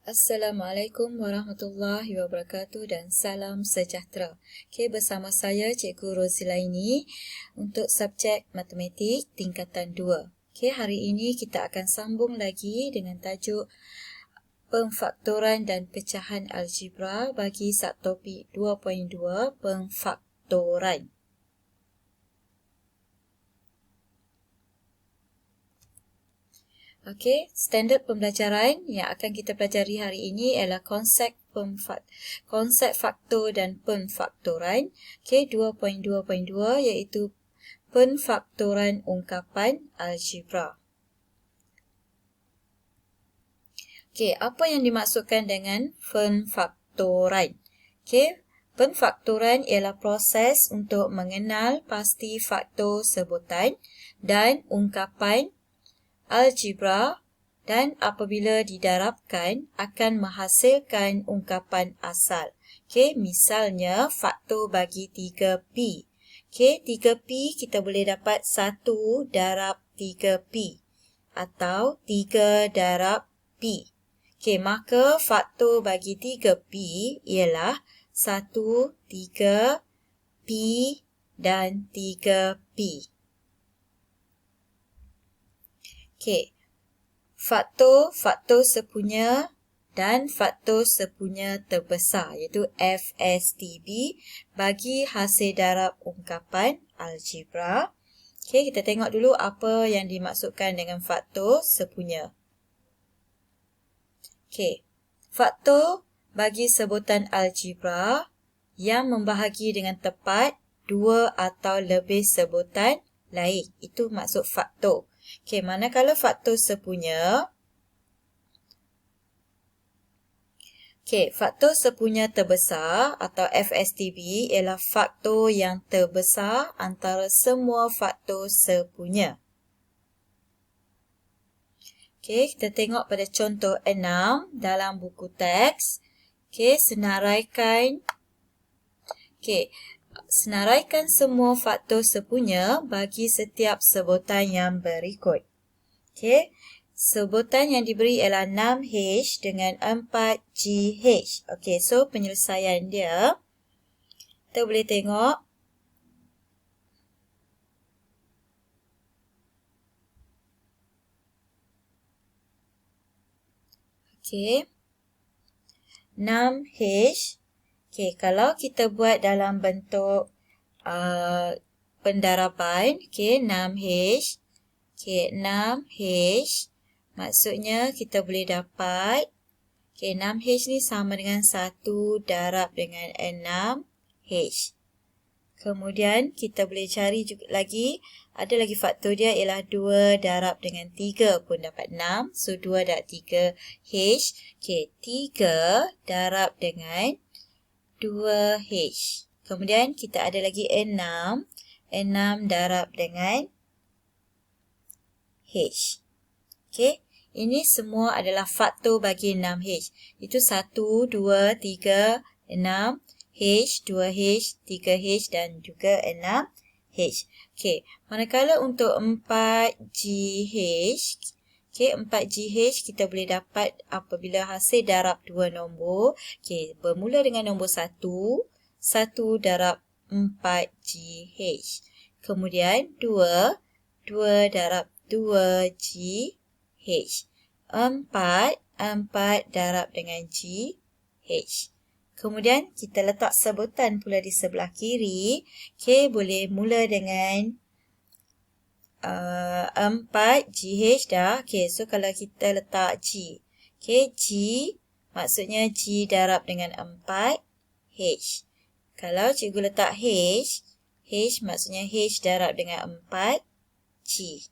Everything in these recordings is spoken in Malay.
Assalamualaikum warahmatullahi wabarakatuh dan salam sejahtera. Bersama saya Cikgu Rozilaini untuk subjek Matematik tingkatan 2. Hari ini kita akan sambung lagi dengan tajuk Pemfaktoran dan Pecahan Algebra bagi subtopik 2.2 Pemfaktoran. Standard pembelajaran yang akan kita pelajari hari ini ialah konsep faktor dan pemfaktoran. 2.2.2 iaitu pemfaktoran ungkapan algebra. Apa yang dimaksudkan dengan pemfaktoran? Pemfaktoran ialah proses untuk mengenal pasti faktor sebutan dan ungkapan algebra dan apabila didarabkan akan menghasilkan ungkapan asal. Misalnya faktor bagi 3P. 3P kita boleh dapat 1 darab 3P atau 3 darab P. Maka faktor bagi 3P ialah 1, 3, P dan 3P. Faktor sepunya dan faktor sepunya terbesar iaitu FSTB bagi hasil darab ungkapan algebra. Kita tengok dulu apa yang dimaksudkan dengan faktor sepunya. Faktor bagi sebutan algebra yang membahagi dengan tepat dua atau lebih sebutan lain. Itu maksud faktor. Manakala faktor sepunya, faktor sepunya terbesar atau FSTB ialah faktor yang terbesar antara semua faktor sepunya. Kita tengok pada contoh 6 dalam buku teks. Senaraikan semua faktor sepunya bagi setiap sebutan yang berikut. Sebutan yang diberi ialah 6H dengan 4GH. So penyelesaian dia, kita boleh tengok. Okay. 6H. Kalau kita buat dalam bentuk pendaraban, 6H. 6H. Maksudnya kita boleh dapat 6H ni sama dengan 1 darab dengan 6H. Kemudian kita boleh cari juga lagi, ada lagi faktor dia ialah 2 darab dengan 3 pun dapat 6. So 2 darab 3H. 3 darab dengan 2H. Kemudian kita ada lagi 6. 6 darab dengan H. Ini semua adalah faktor bagi 6H. Itu 1, 2, 3, 6, H, 2H, 3H dan juga 6H. Manakala untuk 4GH, 4GH kita boleh dapat apabila hasil darab 2 nombor. Bermula dengan nombor 1, 1 darab 4GH. Kemudian 2, 2 darab 2GH. 4, 4 darab dengan GH. Kemudian kita letak sebutan pula di sebelah kiri. Boleh mula dengan 4GH dah. So kalau kita letak G. G maksudnya G darab dengan 4H. Kalau cikgu letak H, H maksudnya H darab dengan 4G.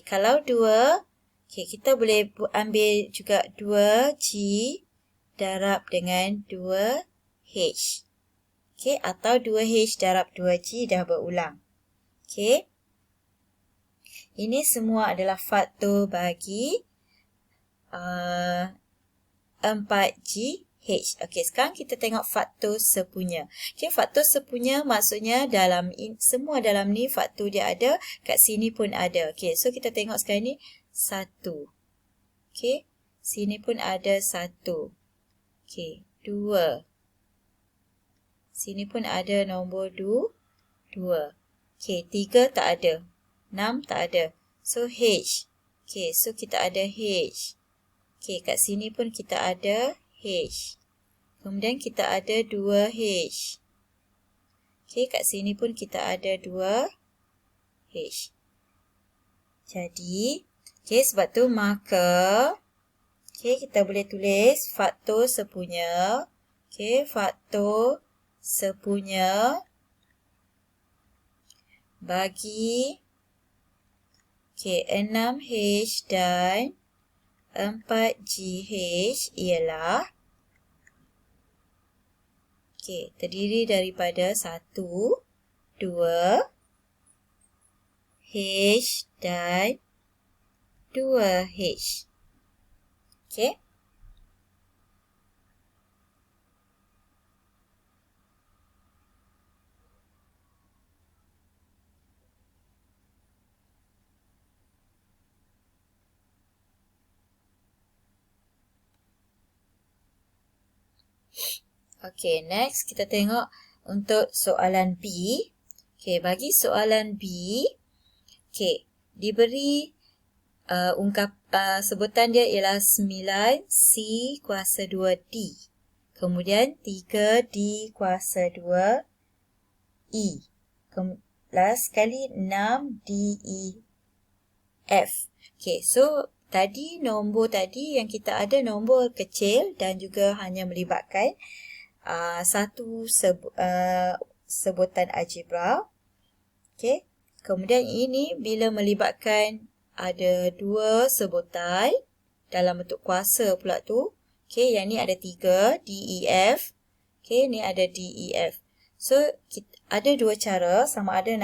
Kalau 2, kita boleh ambil juga 2G darab dengan 2H. Atau 2H darab 2G dah berulang. Ini semua adalah faktor bagi 4GH. Sekarang kita tengok faktor sepunya. Faktor sepunya maksudnya semua dalam ni faktor dia ada, kat sini pun ada. So kita tengok sekarang ni 1. Sini pun ada 1. Okey, 2. Sini pun ada nombor 2. Okey, 3 tak ada. 6 tak ada. So, H. Okey, so kita ada H. Okey, kat sini pun kita ada H. Kemudian kita ada 2H. Okey, kat sini pun kita ada 2H. Jadi, okey, sebab tu maka, okey, kita boleh tulis faktor sepunya. Okey, faktor sepunya bagi 6H dan 4GH ialah terdiri daripada 1, 2, H dan 2H. Okey. Okey, next kita tengok untuk soalan B. Okey, bagi soalan B, okey, diberi sebutan dia ialah 9C kuasa 2D. Kemudian 3D kuasa 2E. Last sekali 6DEF. Okey, so tadi nombor tadi yang kita ada nombor kecil dan juga hanya melibatkan satu sebutan algebra. Okey. Kemudian ini bila melibatkan ada 2 sebutan dalam bentuk kuasa pula tu. Okey, yang ni ada 3, DEF. Okey, ni ada DEF. So, ada 2 cara, sama ada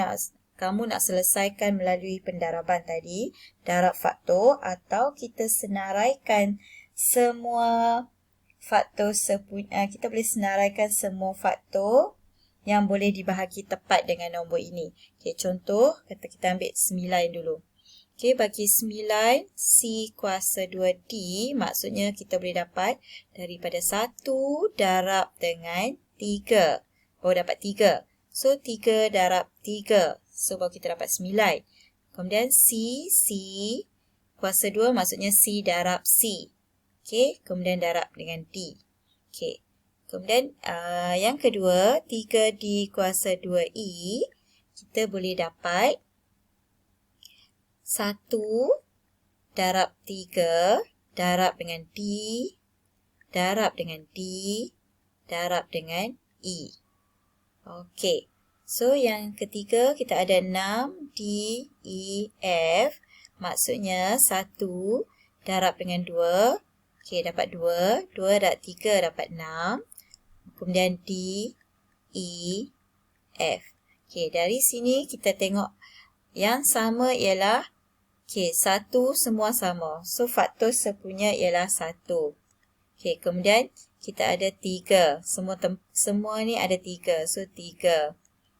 kamu nak selesaikan melalui pendaraban tadi, darab faktor, atau kita senaraikan semua faktor kita boleh senaraikan semua faktor yang boleh dibahagi tepat dengan nombor ini. Okey, contoh, kata kita ambil 9 dulu. Okey, bagi 9C kuasa 2D, maksudnya kita boleh dapat daripada 1 darab dengan 3. Baru dapat 3. So, 3 darab 3. So, baru kita dapat 9. Kemudian C kuasa 2 maksudnya C darab C. Okey, kemudian darab dengan D. Okey. Kemudian yang kedua, 3D kuasa 2E, kita boleh dapat 1 darab 3 darab dengan D, darab dengan D, darab dengan E. Okey. So, yang ketiga, kita ada 6DEF, maksudnya 1 darab dengan 2. Okey, dapat 2. 2 darab 3 dapat 6. Kemudian D, E, F. Okey, dari sini kita tengok yang sama ialah, okey, 1 semua sama. So, faktor sepunya ialah 1. Okey, kemudian kita ada 3. Semua ni ada 3. So, 3.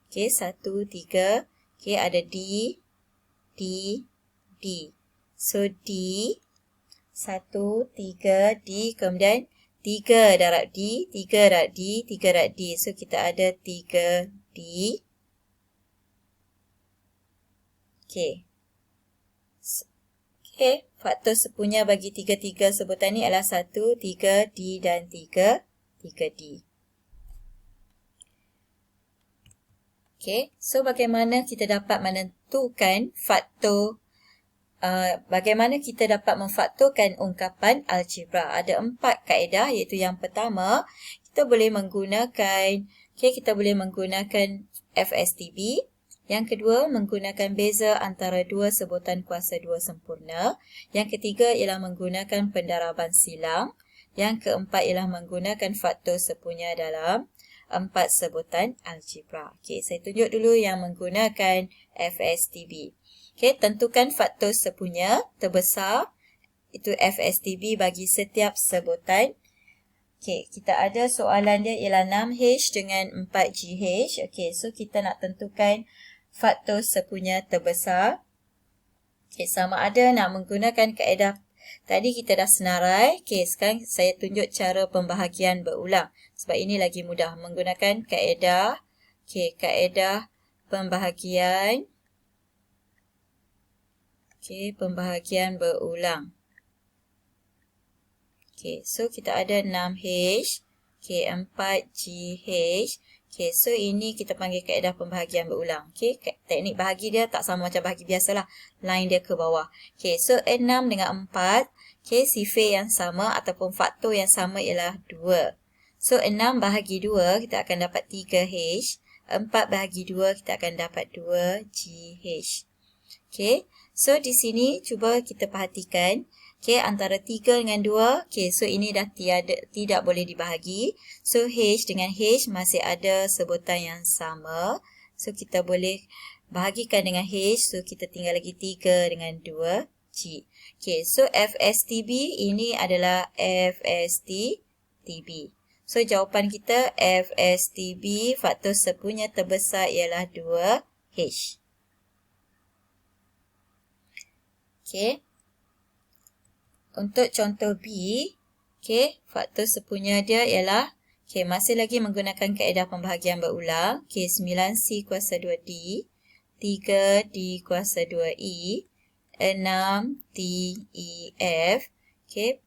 Okey, 1, 3. Okey, ada D, D, D. So, D, 1, 3, D, kemudian 3 darab D, 3 darab D, 3 darab D. So, kita ada 3D. Okey. Okey, faktor sepunya bagi 3 sebutan ni adalah 1, 3, D dan 3, 3D. Okey, so bagaimana kita dapat menentukan faktor bagaimana kita dapat memfaktorkan ungkapan algebra? Ada 4 kaedah, iaitu yang pertama, kita boleh menggunakan FSTB. Yang kedua, menggunakan beza antara 2 sebutan kuasa 2 sempurna. Yang ketiga ialah menggunakan pendaraban silang. Yang keempat ialah menggunakan faktor sepunya dalam 4 sebutan algebra. Okey, saya tunjuk dulu yang menggunakan FSTB. Okey, tentukan faktor sepunya terbesar, itu FSTB bagi setiap sebutan. Okey, kita ada soalan dia ialah 6H dengan 4GH. Okey, so kita nak tentukan faktor sepunya terbesar. Okey, sama ada nak menggunakan kaedah Tadi kita dah senarai. Okey, sekarang saya tunjuk cara pembahagian berulang. Sebab ini lagi mudah menggunakan kaedah. Okey, kaedah pembahagian. Okey, pembahagian berulang. Okey, so kita ada 6H. Okey, 4GH. Okey, so ini kita panggil kaedah pembahagian berulang. Okey, teknik bahagi dia tak sama macam bahagi biasalah. Line dia ke bawah. Okey, so 6 dengan 4. Okey, sifar yang sama ataupun faktor yang sama ialah 2. So, 6 bahagi 2, kita akan dapat 3H. 4 bahagi 2, kita akan dapat 2GH. Okey, so di sini cuba kita perhatikan. Okey, antara 3 dengan 2, okey, so ini dah tidak boleh dibahagi. So, H dengan H masih ada sebutan yang sama. So, kita boleh bahagikan dengan H. So, kita tinggal lagi 3 dengan 2G. Okey, so FSTB ini adalah FSTB. So, jawapan kita FSTB, faktor sepunya terbesar ialah 2H. Okey. Untuk contoh B, okey, faktor sepunya dia ialah, okey, masih lagi menggunakan kaedah pembahagian berulang. Okey, 9C kuasa 2D, 3D kuasa 2E, 6DEF. Okey,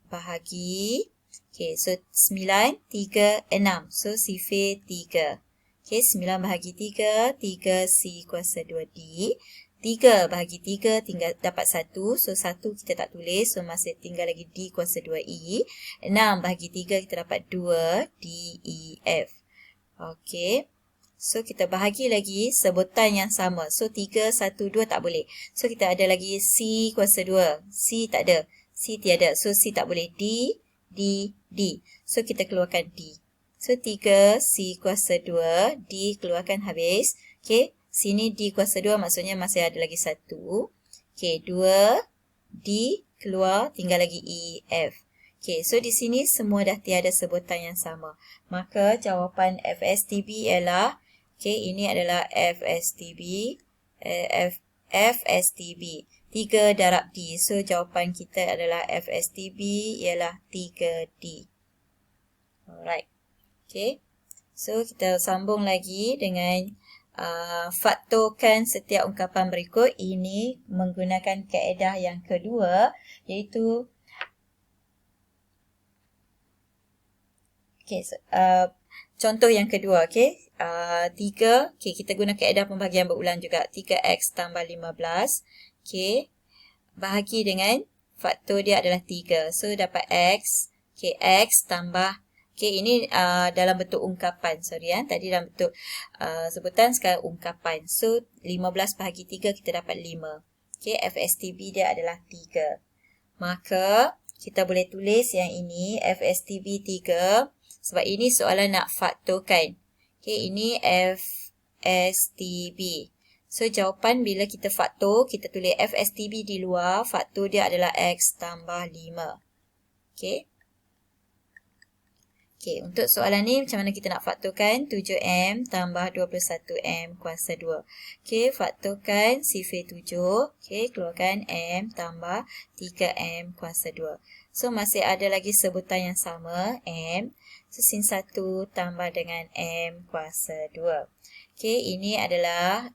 bahagi. Okey, so 9, 3, 6. So, sifar 3. Okey, 9 bahagi 3, 3C kuasa 2D. 3 bahagi 3 tinggal dapat 1. So, 1 kita tak tulis. So, masih tinggal lagi D kuasa 2E. 6 bahagi 3 kita dapat 2 DEF. Okey. So, kita bahagi lagi sebutan yang sama. So, 3, 1, 2 tak boleh. So, kita ada lagi C kuasa 2. C tak ada. C tiada. So, C tak boleh. D, D, D. So, kita keluarkan D. So, 3 C kuasa 2. D keluarkan habis. Okey. Sini D kuasa 2 maksudnya masih ada lagi 1. Okey, 2 D keluar, tinggal lagi E, F. Okey, so di sini semua dah tiada sebutan yang sama. Maka jawapan FSTB ialah, okey, ini adalah FSTB, FSTB, 3 darab D. So jawapan kita adalah FSTB ialah 3D. Alright. Okey. So kita sambung lagi dengan faktorkan setiap ungkapan berikut. Ini menggunakan kaedah yang kedua, iaitu contoh yang kedua. 3, kita guna kaedah pembahagian berulang juga. 3x tambah 15. Bahagi dengan faktor dia adalah 3. So dapat x. X tambah, ini dalam bentuk ungkapan. Tadi dalam bentuk sebutan, sekarang ungkapan. So, 15 bahagi 3, kita dapat 5. FSTB dia adalah 3. Maka, kita boleh tulis yang ini, FSTB 3. Sebab ini soalan nak faktorkan. Ini FSTB. So, jawapan bila kita faktor, kita tulis FSTB di luar, faktor dia adalah x tambah 5. Untuk soalan ni macam mana kita nak faktorkan? 7M tambah 21M kuasa 2. Faktorkan sifar 7. Keluarkan M tambah 3M kuasa 2. So, masih ada lagi sebutan yang sama, M. So, sin 1 tambah dengan M kuasa 2. Ini adalah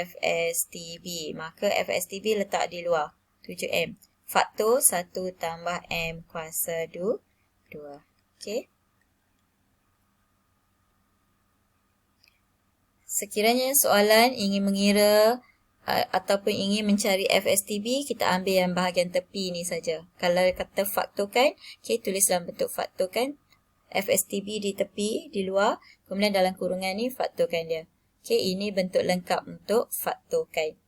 FSTB. Maka FSTB letak di luar, 7M. Faktor 1 tambah M kuasa 2. Sekiranya soalan ingin mengira ataupun ingin mencari FSTB, kita ambil yang bahagian tepi ni saja. Kalau kata faktorkan, tulis dalam bentuk faktorkan. FSTB di tepi, di luar. Kemudian dalam kurungan ni faktorkan dia. Ini bentuk lengkap untuk faktorkan.